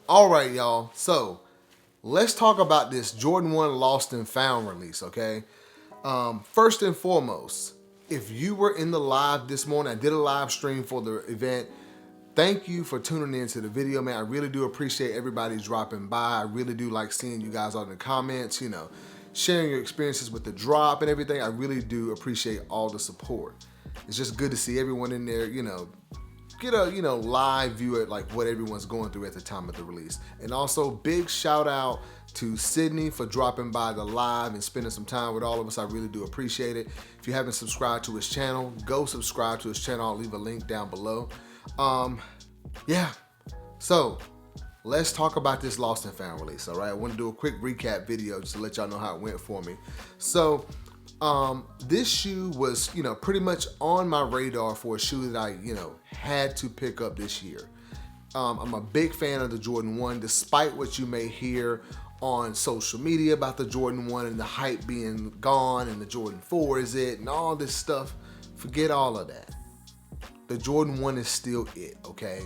All right, y'all. So let's talk about this Jordan 1 Lost and Found release, okay? First and foremost, if you were in the live this morning, I did a live stream for the event. Thank you for tuning into the video, man. I really do appreciate everybody dropping by. I really do like seeing you guys on the comments, sharing your experiences with the drop and everything. I really do appreciate all the support. It's just good to see everyone in there, get a live view at like what everyone's going through at the time of the release. And also big shout out to Sydney for dropping by the live and spending some time with all of us. I really do appreciate it. If you haven't subscribed to his channel, go subscribe to his channel. I'll leave a link down below. Yeah, so let's talk about this Lost and Found release. All right, I want to do a quick recap video just to let y'all know how it went for me. So this shoe was, pretty much on my radar for a shoe that I, had to pick up this year. I'm a big fan of the Jordan 1, despite what you may hear on social media about the Jordan 1 and the hype being gone and the Jordan 4 is it and all this stuff. Forget all of that. The Jordan 1 is still it, okay?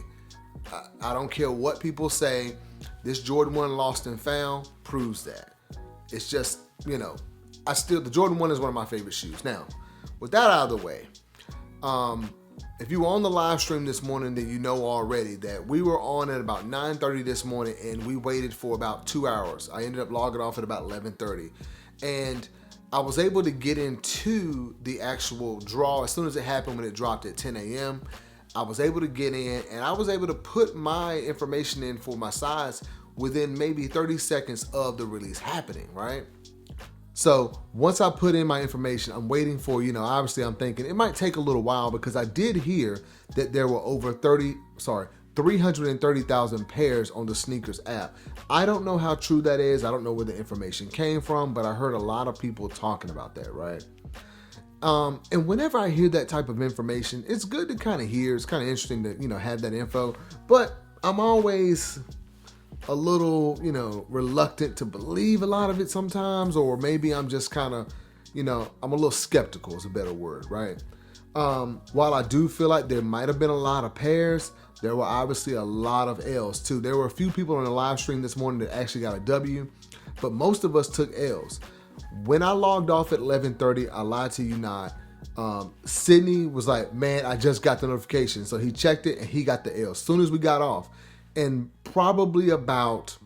I don't care what people say. This Jordan 1 Lost and Found proves that. It's just, the Jordan 1 is one of my favorite shoes. Now, with that out of the way, if you were on the live stream this morning, then you know already that we were on at about 9:30 this morning and we waited for about 2 hours. I ended up logging off at about 11:30. And I was able to get into the actual draw as soon as it happened when it dropped at 10 a.m. I was able to get in and I was able to put my information in for my size within maybe 30 seconds of the release happening, right? So once I put in my information, I'm waiting for, obviously I'm thinking it might take a little while because I did hear that there were over 330,000 pairs on the SNKRS app. I don't know how true that is. I don't know where the information came from, but I heard a lot of people talking about that, right? And whenever I hear that type of information, it's good to kind of hear. It's kind of interesting to, have that info, but I'm always a little, reluctant to believe a lot of it sometimes, or maybe I'm just kind of, I'm a little skeptical is a better word, right? While I do feel like there might have been a lot of pairs, there were obviously a lot of L's too. There were a few people on the live stream this morning that actually got a W, but most of us took L's. When I logged off at 11:30, I lied to you not. Sydney was like, man, I just got the notification. So he checked it and he got the L as soon as we got off. And probably about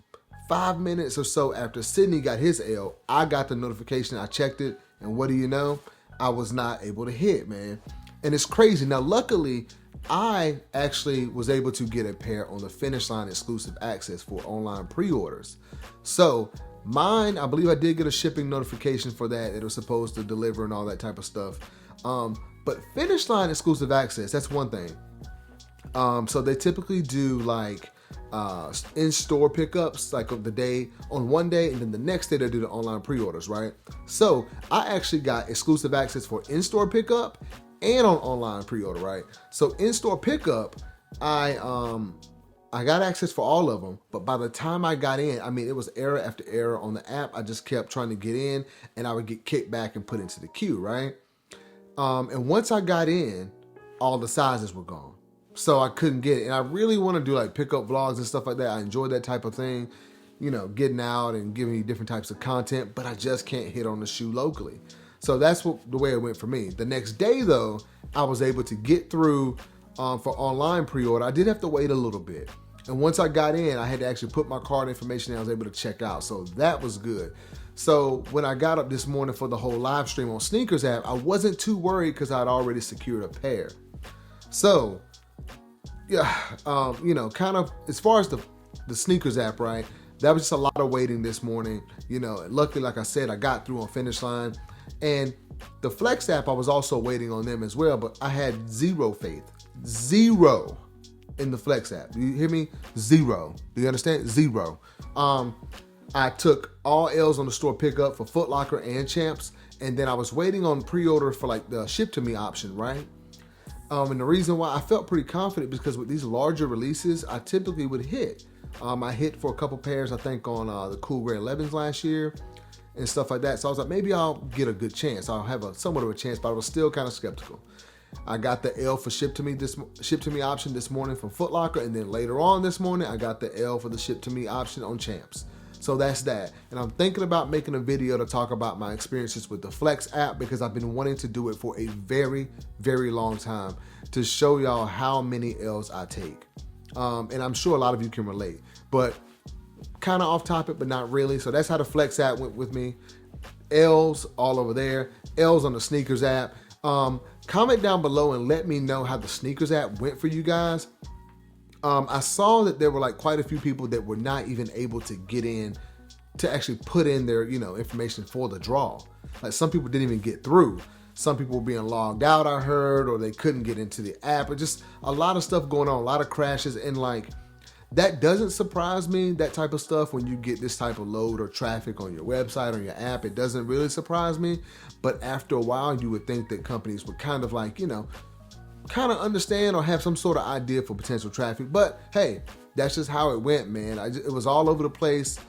5 minutes or so after Sydney got his L, I got the notification. I checked it. And what do you know? I was not able to hit, man. And it's crazy. Now, luckily, I actually was able to get a pair on the Finish Line exclusive access for online pre-orders. So mine, I believe I did get a shipping notification for that. It was supposed to deliver and all that type of stuff. But Finish Line exclusive access, that's one thing. So they typically do like in-store pickups like of the day on one day, and then the next day they do the online pre-orders, right? So I actually got exclusive access for in-store pickup and on online pre-order, right? So in-store pickup, I got access for all of them, but by the time I got in, it was error after error on the app. I just kept trying to get in and I would get kicked back and put into the queue, right? And once I got in, all the sizes were gone. So I couldn't get it. And I really want to do like pickup vlogs and stuff like that. I enjoy that type of thing, getting out and giving you different types of content, but I just can't hit on the shoe locally. So that's the way it went for me. The next day though, I was able to get through for online pre-order. I did have to wait a little bit. And once I got in, I had to actually put my card information in. I was able to check out. So that was good. So when I got up this morning for the whole live stream on SNKRS app, I wasn't too worried because I'd already secured a pair. So yeah, kind of as far as the SNKRS app, right? That was just a lot of waiting this morning. Luckily, like I said, I got through on Finish Line. And the Flex app, I was also waiting on them as well, but I had zero faith. Zero in the Flex app. Do you hear me? Zero. Do you understand? Zero. I took all L's on the store pickup for Foot Locker and Champs, and then I was waiting on pre-order for like the ship to me option, right? And the reason why I felt pretty confident because with these larger releases, I typically would hit. I hit for a couple pairs, I think, on the Cool Gray 11s last year and stuff like that. So I was like, maybe I'll get a good chance. I'll have somewhat of a chance, but I was still kind of skeptical. I got the L for ship to me option this morning from Foot Locker, and then later on this morning I got the L for the ship to me option on Champs. So that's that. And I'm thinking about making a video to talk about my experiences with the Flex app, because I've been wanting to do it for a very, very long time to show y'all how many L's I take. And I'm sure a lot of you can relate, but kind of off topic, but not really. So that's how the Flex app went with me. L's all over there. L's on the SNKRS app. Comment down below and let me know how the SNKRS app went for you guys. I saw that there were like quite a few people that were not even able to get in to actually put in their, information for the draw. Like some people didn't even get through. Some people were being logged out, I heard, or they couldn't get into the app, or just a lot of stuff going on, a lot of crashes. And like, that doesn't surprise me, that type of stuff, when you get this type of load or traffic on your website, on your app. It doesn't really surprise me. But after a while, you would think that companies would kind of like, kind of understand or have some sort of idea for potential traffic. But hey, that's just how it went, man. It was all over the place.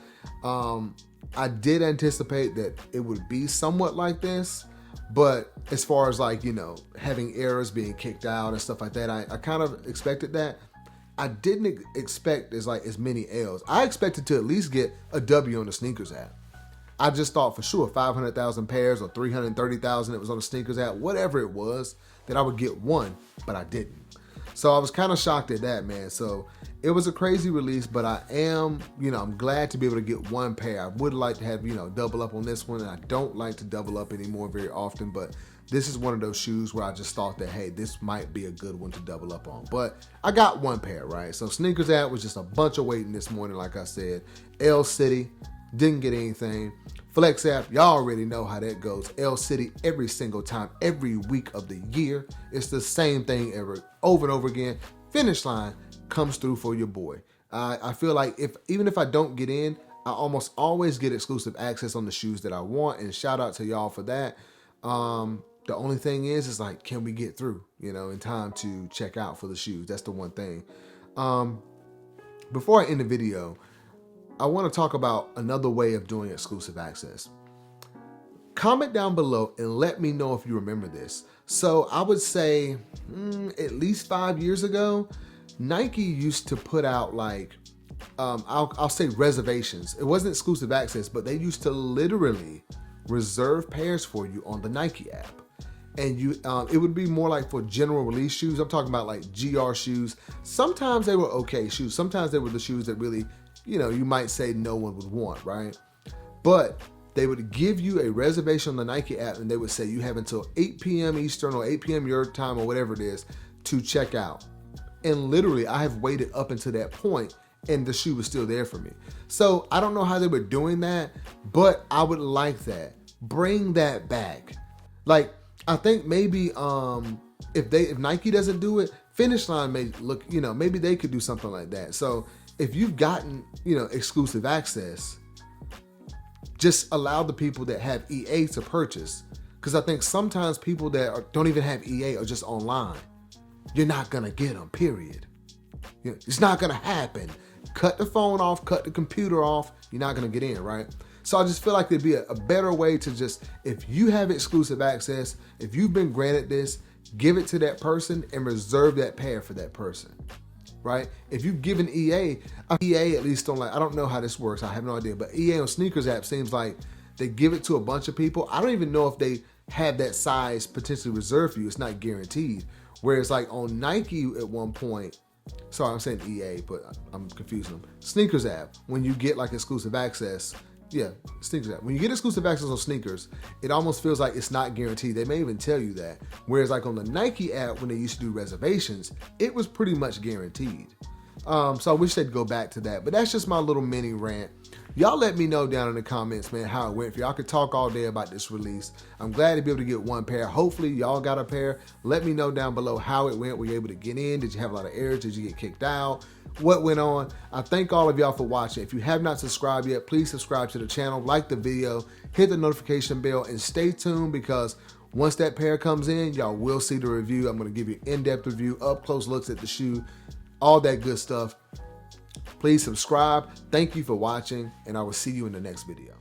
I did anticipate that it would be somewhat like this, but as far as like, having errors, being kicked out and stuff like that, I kind of expected that. I didn't expect as many L's. I expected to at least get a W on the SNKRS app. I just thought for sure 500,000 pairs or 330,000 that was on the SNKRS app, whatever it was, that I would get one, but I didn't. So I was kind of shocked at that, man. So it was a crazy release, but I am, I'm glad to be able to get one pair. I would like to have, double up on this one, and I don't like to double up anymore very often, but this is one of those shoes where I just thought that, hey, this might be a good one to double up on. But I got one pair, right? So SNKRS app was just a bunch of waiting this morning, like I said. L City, didn't get anything. Flex app, y'all already know how that goes. L City every single time, every week of the year. It's the same thing over and over again. Finish line comes through for your boy. I feel like even if I don't get in, I almost always get exclusive access on the shoes that I want, and shout out to y'all for that. The only thing is like, can we get through, in time to check out for the shoes? That's the one thing. Before I end the video, I want to talk about another way of doing exclusive access. Comment down below and let me know if you remember this. So I would say at least 5 years ago, Nike used to put out like, I'll say reservations. It wasn't exclusive access, but they used to literally reserve pairs for you on the Nike app. And it would be more like for general release shoes. I'm talking about like GR shoes. Sometimes they were okay shoes. Sometimes they were the shoes that really, you might say no one would want, right? But they would give you a reservation on the Nike app, and they would say you have until 8 p.m. Eastern or 8 p.m. your time or whatever it is to check out. And literally, I have waited up until that point, and the shoe was still there for me. So I don't know how they were doing that, but I would like that. Bring that back. Like, I think maybe if Nike doesn't do it, Finish Line may look, maybe they could do something like that. So if you've gotten, exclusive access, just allow the people that have EA to purchase. Because I think sometimes people that don't even have EA are just online. You're not going to get them, period. It's not going to happen. Cut the phone off, cut the computer off. You're not going to get in, right? So I just feel like there'd be a better way to just, if you have exclusive access, if you've been granted this, give it to that person and reserve that pair for that person, right? If you've given EA at least on like, I don't know how this works, I have no idea, but EA on SNKRS app seems like they give it to a bunch of people. I don't even know if they have that size potentially reserved for you. It's not guaranteed. Whereas like on Nike at one point, sorry, I'm saying EA, but I'm confusing them. SNKRS app, when you get like exclusive access, yeah, SNKRS app. When you get exclusive access on SNKRS, it almost feels like it's not guaranteed. They may even tell you that. Whereas like on the Nike app, when they used to do reservations, it was pretty much guaranteed. So I wish they'd go back to that. But that's just my little mini rant. Y'all let me know down in the comments, man, how it went for y'all. I could talk all day about this release. I'm glad to be able to get one pair. Hopefully y'all got a pair. Let me know down below how it went. Were you able to get in? Did you have a lot of errors? Did you get kicked out? What went on? I thank all of y'all for watching. If you have not subscribed yet, please subscribe to the channel, like the video, hit the notification bell, and stay tuned, because once that pair comes in, y'all will see the review. I'm going to give you an in-depth review, up close looks at the shoe, all that good stuff. Please subscribe. Thank you for watching, and I will see you in the next video.